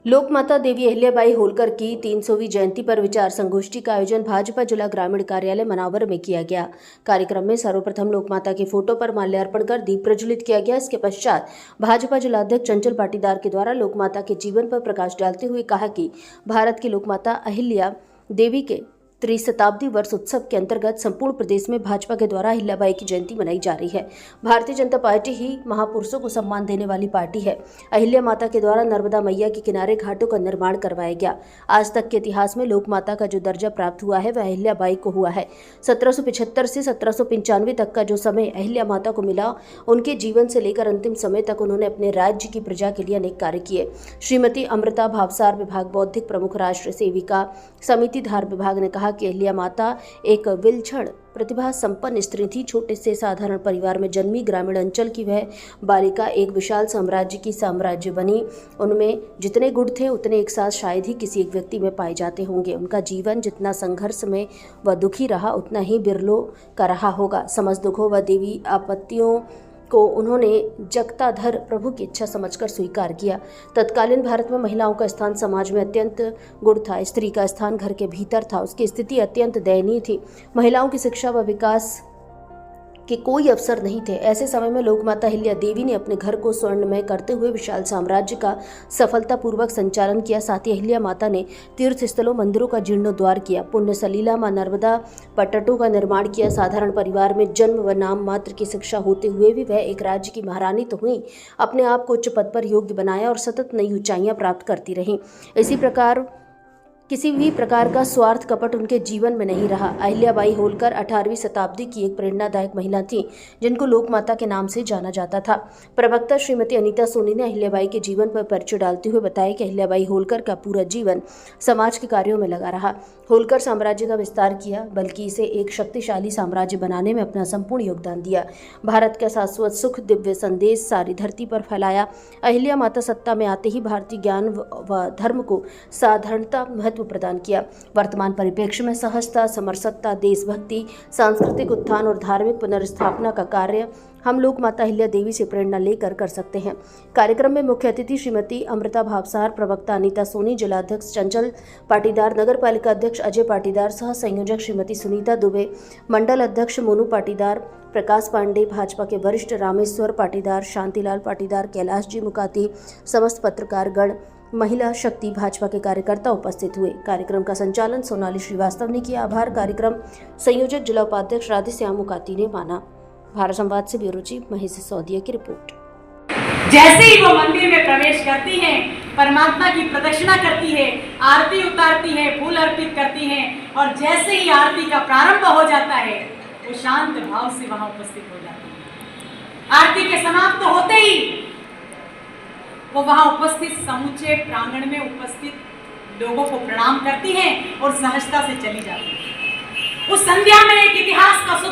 लोकमाता देवी अहिल्याबाई होलकर की 300वीं जयंती पर विचार संगोष्ठी का आयोजन भाजपा जिला ग्रामीण कार्यालय मनावर में किया गया। कार्यक्रम में सर्वप्रथम लोकमाता के फोटो पर माल्यार्पण कर दीप प्रज्वलित किया गया। इसके पश्चात भाजपा जिलाध्यक्ष चंचल पाटीदार के द्वारा लोकमाता के जीवन पर प्रकाश डालते हुए कहा कि भारत की लोकमाता अहिल्या देवी के त्रिशताब्दी वर्ष उत्सव के अंतर्गत संपूर्ण प्रदेश में भाजपा के द्वारा अहिल्याबाई की जयंती मनाई जा रही है। भारतीय जनता पार्टी ही महापुरुषों को सम्मान देने वाली पार्टी है। अहिल्या माता के द्वारा नर्मदा मैया के किनारे घाटों का निर्माण करवाया गया। आज तक के इतिहास में लोक माता का जो दर्जा प्राप्त हुआ है वह अहिल्याबाई को हुआ है। 1775 से 1795 तक का जो समय अहिल्या माता को मिला, उनके जीवन से लेकर अंतिम समय तक उन्होंने अपने राज्य की प्रजा के लिए अनेक कार्य किए। श्रीमती अमृता भावसार विभाग बौद्धिक प्रमुख राष्ट्र सेविका समिति धार विभाग ने कहा कि अहिल्या माता एक विलक्षण प्रतिभा संपन्न स्त्री थी। छोटे से साधारण परिवार में जन्मी ग्रामीण अंचल की वह बालिका एक विशाल साम्राज्य की साम्राज्य बनी। उनमें जितने गुण थे उतने एक साथ शायद ही किसी एक व्यक्ति में पाए जाते होंगे। उनका जीवन जितना संघर्ष में व दुखी रहा उतना ही बिरलों का रहा होगा। समस्त दुखों व देवी आपत्तियों को उन्होंने जगताधर प्रभु की इच्छा समझकर स्वीकार किया। तत्कालीन भारत में महिलाओं का स्थान समाज में अत्यंत गुड़ था। स्त्री का स्थान घर के भीतर था। उसकी स्थिति अत्यंत दयनीय थी। महिलाओं की शिक्षा व विकास के कोई अवसर नहीं थे। ऐसे समय में लोकमाता अहिल्या देवी ने अपने घर को स्वर्णमय करते हुए विशाल साम्राज्य का सफलतापूर्वक संचालन किया। साथ ही अहिल्या माता ने तीर्थ स्थलों मंदिरों का जीर्णोद्धार किया। पुण्य सलीला मां नर्मदा पट्टों का निर्माण किया। साधारण परिवार में जन्म व नाम मात्र की शिक्षा होते हुए भी वह एक राज्य की महारानी तो हुई, अपने आप को उच्च पद पर योग्य बनाया और सतत नई ऊंचाइयां प्राप्त करती रहीं। इसी प्रकार किसी भी प्रकार का स्वार्थ कपट उनके जीवन में नहीं रहा। अहिल्याबाई होलकर 18वीं शताब्दी की एक प्रेरणादायक महिला थी जिनको लोकमाता के नाम से जाना जाता था। प्रवक्ता श्रीमती अनीता सोनी ने अहिल्याबाई के जीवन पर परिचय डालते हुए बताया कि अहिल्याबाई होलकर का पूरा जीवन समाज के कार्यों में लगा रहा। होलकर साम्राज्य का विस्तार किया, बल्कि इसे एक शक्तिशाली साम्राज्य बनाने में अपना संपूर्ण योगदान दिया। भारत का शाश्वत सुख दिव्य संदेश सारी धरती पर फैलाया। अहिल्या माता सत्ता में आते ही भारतीय ज्ञान व धर्म को साधारणता महत्व प्रदान किया। वर्तमान परिप्रेक्ष्य में सहजता, समरसता, देशभक्ति, सांस्कृतिक उत्थान और धार्मिक पुनर्स्थापना का कार्य हम लोक माता अहिल्या देवी से प्रेरणा लेकर कर सकते हैं। कार्यक्रम में मुख्य अतिथि श्रीमती अमृता भावसार, प्रवक्ता अनीता सोनी, जिलाध्यक्ष चंचल पाटीदार, नगर पालिका अध्यक्ष अजय पाटीदार, सह संयोजक श्रीमती सुनीता दुबे, मंडल अध्यक्ष मोनू पाटीदार, प्रकाश पांडे, भाजपा के वरिष्ठ रामेश्वर पाटीदार, शांतिलाल पाटीदार, कैलाश जी मुकाती, समस्त पत्रकार गण, महिला शक्ति भाजपा के कार्यकर्ता उपस्थित हुए। कार्यक्रम का संचालन सोनाली श्रीवास्तव ने किया। आभार कार्यक्रम संयोजक जिला उपाध्यक्ष राधेश्याम मुकाती ने माना। भारत संवाद से ब्यूरो चीफ महेश सौदिया की रिपोर्ट। जैसे ही वो मंदिर में प्रवेश करती हैं, परमात्मा की प्रदक्षिणा करती है, आरती उतारती है, फूल अर्पित करती हैं और जैसे ही आरती का प्रारंभ हो जाता है वो शांत भाव से वहां उपस्थित हो जाती है। आरती के समाप्त होते ही वो वहां उपस्थित समूचे प्रांगण में उपस्थित लोगों को प्रणाम करती हैं और सहजता से चली जाती है। उस संध्या में एक इतिहास का